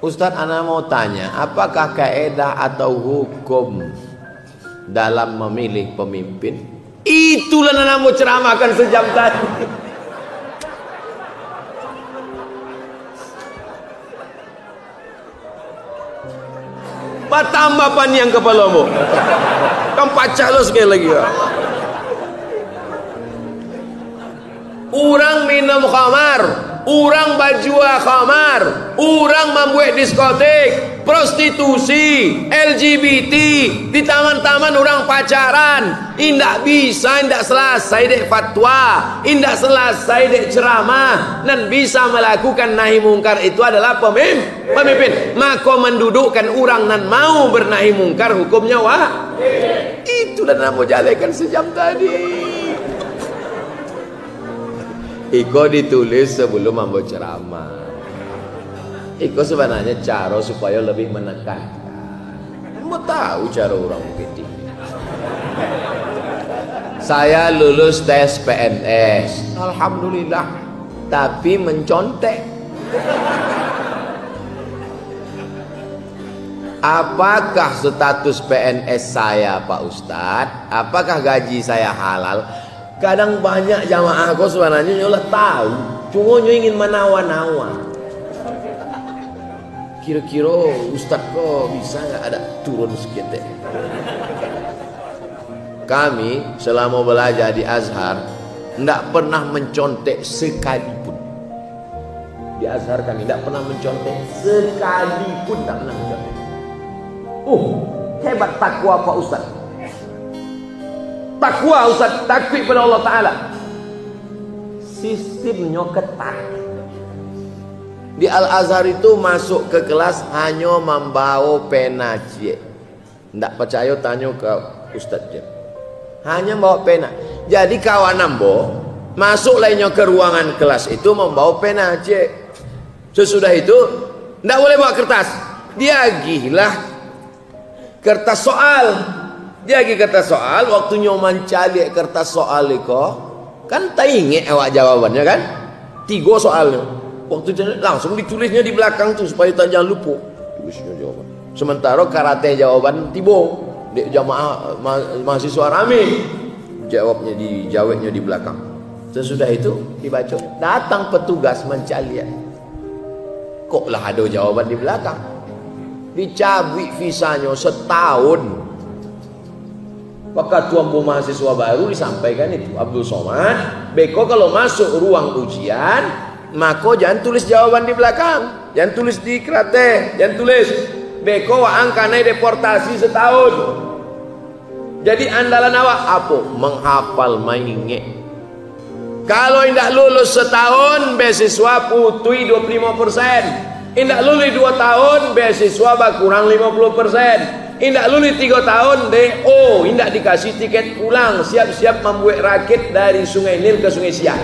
Ustadz, ana mau tanya, apakah kaedah atau hukum dalam memilih pemimpin? Itulah ana mau ceramahkan sejam tadi. Tambah panjang kepalamu. Kamu pacah lo sekali lagi ya. Orang minum khamar, orang bajua khamar, orang membuat diskotik, prostitusi, LGBT, di taman-taman orang pacaran, indak bisa, indak selesai dek fatwa, indak selesai dek ceramah, dan bisa melakukan nahi mungkar itu adalah pemimpin. Maka mendudukkan orang dan mau bernahi mungkar hukumnya wah. Itu dan mau jalekan sejam tadi. Iko ditulis sebelum membuat ceramah. Iko sebenarnya cara supaya lebih menekankan. Mau tahu cara orang begitu. Saya lulus tes PNS, alhamdulillah, tapi mencontek. Apakah status PNS saya, Pak Ustadz? Apakah gaji saya halal? Kadang banyak jamaah kau sebenarnya nyolah tahu, cuma ingin menawan-nawan. Kira-kira Ustadz kok bisa nggak ada turun sekitar? Kami selama belajar di Azhar tidak pernah mencontek sekalipun. Di Azhar kami tidak pernah mencontek sekalipun, tak pernah mencontek. Hebat takwa Pak Ustadz. Takwa Ustaz, takwa pada Allah Ta'ala. Sistemnya ketat. Di Al-Azhar itu masuk ke kelas hanya membawa pena cie. Tidak percaya tanya ke Ustaz je. Hanya bawa pena. Jadi kawan nambo masuk lainnya ke ruangan kelas itu membawa pena cie. Sesudah itu tidak boleh bawa kertas. Dia gila kertas soal. Dia lagi kertas soal, waktunya mencari kertas soal itu, kan tak ingat awak jawabannya kan? 3 soalnya. Waktu langsung ditulisnya di belakang tuh supaya tak jangan lupa. Tulisnya jawaban. Sementara karate jawaban tibo, dek jamaah mahasiswa rame. Jawabnya di belakang. Sesudah itu dibaca. Datang petugas mencari. Kok lah ada jawaban di belakang? Dicabut visanya setahun. Maka Ketua mahasiswa baru disampaikan itu Abdul Somad, beko kalau masuk ruang ujian, maka jangan tulis jawaban di belakang, jangan tulis di kerate, jangan tulis beko waang karena deportasi setahun. Jadi andalan awak apa? Menghafal mainge. Kalau indah lulus setahun, beasiswa putui 25%. Indah lulus 2 tahun, beasiswa berkurang 50%. Indak lulus 3 tahun DO, indak dikasih tiket pulang, siap-siap membuat rakit dari Sungai Nil ke Sungai Siak.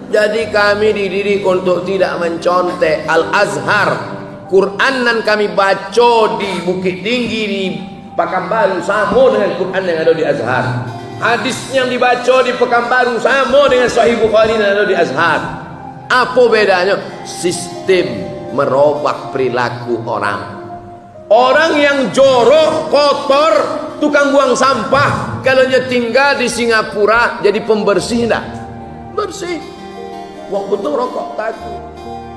Jadi kami dididik untuk tidak mencontek. Al-Azhar, Quran yang kami baca di Bukit Tinggi di Pekanbaru sama dengan Quran yang ada di Azhar. Hadis yang dibaca di Pekanbaru sama dengan Sahih Bukhari yang ada di Azhar. Apa bedanya? Sistem merubah perilaku orang. Orang yang jorok, kotor, tukang buang sampah, kalau dia tinggal di Singapura jadi pembersih enggak? Bersih. Waktu itu rokok taki.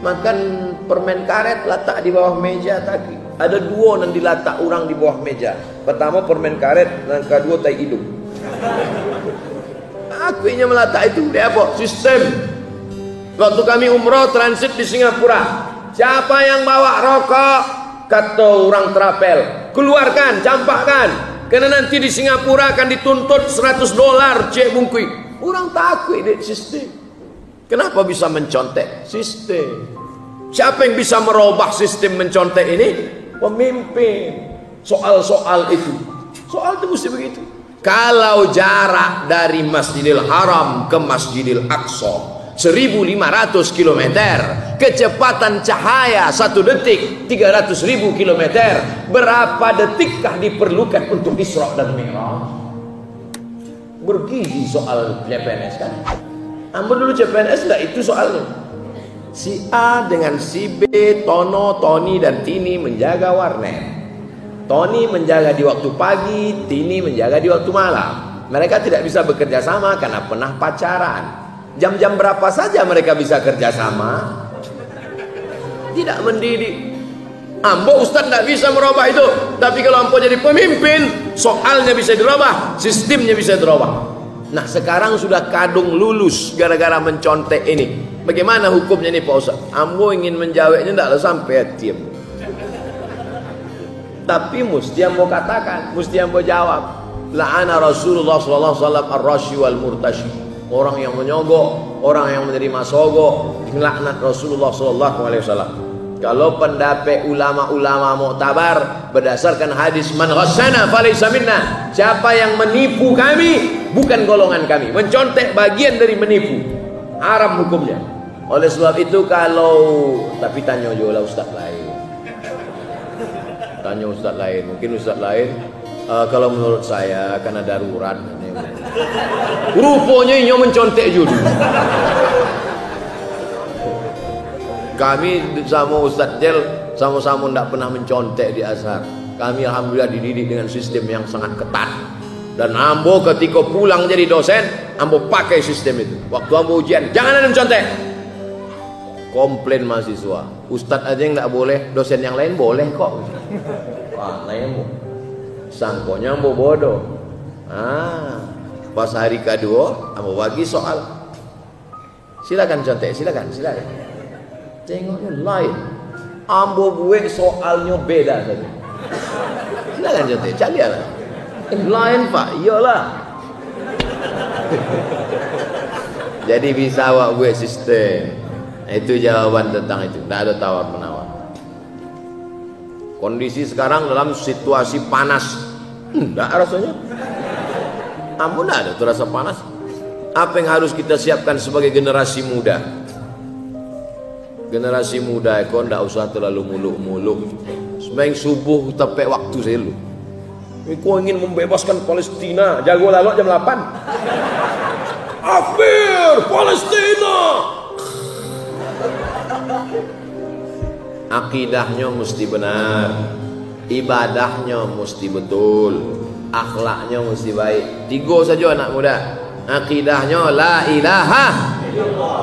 Makan permen karet letak di bawah meja taki. Ada 2 yang diletak orang di bawah meja. Pertama permen karet, dan kedua tai hidung. Akunya meletak itu dia apa? Sistem. Waktu kami umroh transit di Singapura, siapa yang bawa rokok? Kata orang terapel, keluarkan, campakkan. Karena nanti di Singapura akan dituntut $100 cek bungkui. Orang takut deh sistem. Kenapa bisa mencontek? Sistem. Siapa yang bisa merubah sistem mencontek ini? Pemimpin. Soal-soal itu. Soal itu mesti begitu. Kalau jarak dari Masjidil Haram ke Masjidil Aqsa 1.500 km, kecepatan cahaya 1 detik 300.000 km, berapa detikkah diperlukan untuk Isra dan Mi'raj? Bergizi soal CPNS kan? Ambil dulu CPNS enggak itu soalnya. Si A dengan si B, Tono, Tony dan Tini menjaga warnet. Tony menjaga di waktu pagi, Tini menjaga di waktu malam. Mereka tidak bisa bekerja sama karena pernah pacaran. Jam-jam berapa saja mereka bisa kerja sama? Tidak mendidik. Ambo Ustaz tidak bisa merubah itu. Tapi kalau ambo jadi pemimpin, soalnya bisa dirubah, sistemnya bisa dirubah. Nah sekarang sudah kadung lulus gara-gara mencontek ini. Bagaimana hukumnya ini Pak Ustaz? Ambo ingin menjawabnya tidak sampai diam. Tapi mesti ambo katakan, mesti ambo jawab. La'ana Rasulullah sallallahu alaihi wasallam ar-rashi wal murtashi. Orang yang menyogok, orang yang menerima sogok, laknat Rasulullah sallallahu alaihi wasallam. Kalau pendapat ulama-ulama muktabar berdasarkan hadis man ghassana falaysa minna. Siapa yang menipu kami bukan golongan kami. Mencontek bagian dari menipu. Haram hukumnya. Oleh sebab itu kalau tapi tanya juga ustaz lain. Tanya ustaz lain, mungkin ustaz lain kalau menurut saya karena darurat. Rupanya ini mencontek juga. Kami sama Ustaz Jel sama-sama tidak pernah mencontek di Azhar. Kami alhamdulillah dididik dengan sistem yang sangat ketat. Dan ambo ketika pulang jadi dosen, ambo pakai sistem itu. Waktu ambo ujian, jangan ada mencontek. Komplain mahasiswa, Ustaz aja yang tidak boleh, dosen yang lain boleh kok. Wah, nemu. Sangkonya ambo bodoh. Pas hari kedua, ambo bagi soal. Silakan contek, silakan. Tengoknya lain. Ambo gue soalnya beda tadi. Silakan contek, cari lah. Lain Pak, iyalah. Jadi bisa awak gue sistem. Itu jawaban tentang itu. Tidak ada tawar menawar. Kondisi sekarang dalam situasi panas. Tidak rasanya. Ampun tidak ada terasa panas. Apa yang harus kita siapkan sebagai generasi muda? Generasi muda kau tidak usah terlalu muluk-muluk. Sembahyang subuh tepek waktu saya lu. Kau ingin membebaskan Palestina, jago lalu jam 8. Akhir Palestina. Akidahnya mesti benar, ibadahnya mesti betul, akhlaknya mesti baik. 3 saja anak muda. Akidahnya la ilaha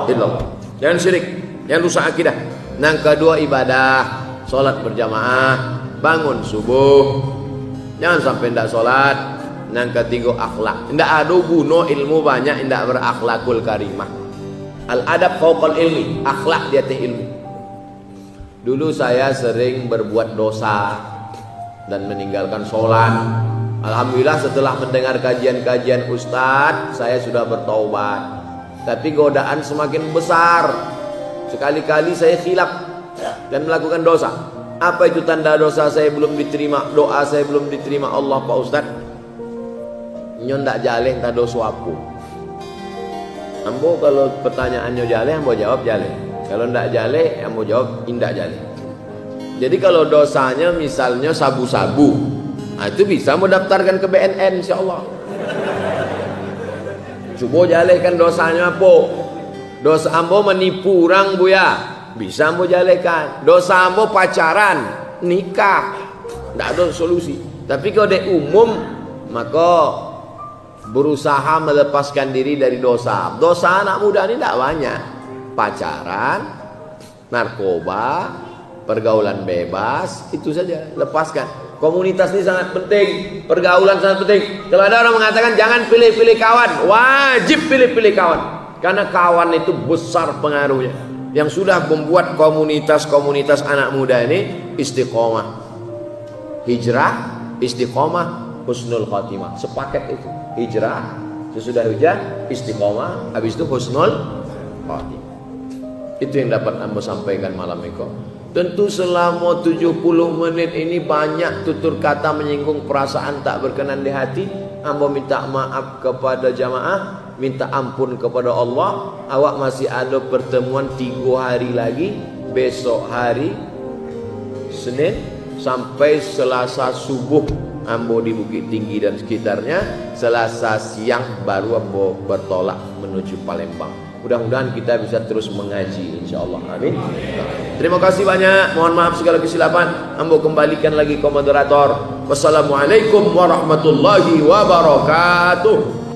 illallah. Jangan syirik, jangan rusak akidah. Yang kedua ibadah, solat berjamaah, bangun subuh. Jangan sampai tidak solat. Yang ketiga akhlak. Tidak ada guna ilmu banyak tidak berakhlakul karimah. Al-adab fauqal ilmi, akhlak di atas ilmu. Dulu saya sering berbuat dosa dan meninggalkan sholat. Alhamdulillah setelah mendengar kajian-kajian Ustadz, saya sudah bertaubat. Tapi godaan semakin besar. Sekali-kali saya khilaf dan melakukan dosa. Apa itu tanda dosa saya belum diterima, doa saya belum diterima Allah Pak Ustadz? Nyon tak jaleh tak dosa aku. Ambo kalau pertanyaannya jaleh, ambo jawab jaleh. Kalau ndak jaleh, ambo jawab indak jaleh. Jadi kalau dosanya misalnya sabu-sabu, nah itu bisa mau daftarkan ke BNN insyaallah. Coba jalehkan dosanya apa? Dosa ambo menipu orang buya, bisa ambo jalehkan. Dosa ambo pacaran, nikah, ndak ada solusi. Tapi kalau dia umum, maka berusaha melepaskan diri dari dosa. Dosa anak muda ini tidak banyak. Pacaran, narkoba, pergaulan bebas, itu saja. Lepaskan. Komunitas ini sangat penting, pergaulan sangat penting. Kalau ada orang mengatakan jangan pilih-pilih kawan, wajib pilih-pilih kawan. Karena kawan itu besar pengaruhnya. Yang sudah membuat komunitas-komunitas anak muda ini istiqomah. Hijrah, istiqomah, husnul khatimah. Sepaket itu. Hijrah, sesudah hijrah, istiqomah, habis itu husnul khatimah. Itu yang dapat Ambo sampaikan malam ini. Tentu selama 70 menit ini banyak tutur kata menyinggung perasaan tak berkenan di hati. Ambo minta maaf kepada jamaah, minta ampun kepada Allah. Awak masih ada pertemuan 3 hari lagi. Besok hari Senin sampai Selasa subuh Ambo di Bukit Tinggi dan sekitarnya. Selasa siang baru Ambo bertolak menuju Palembang. Mudah-mudahan kita bisa terus mengaji, insyaallah. Amin. Terima kasih banyak. Mohon maaf segala kesilapan. Ambo kembalikan lagi ke moderator. Wassalamualaikum warahmatullahi wabarakatuh.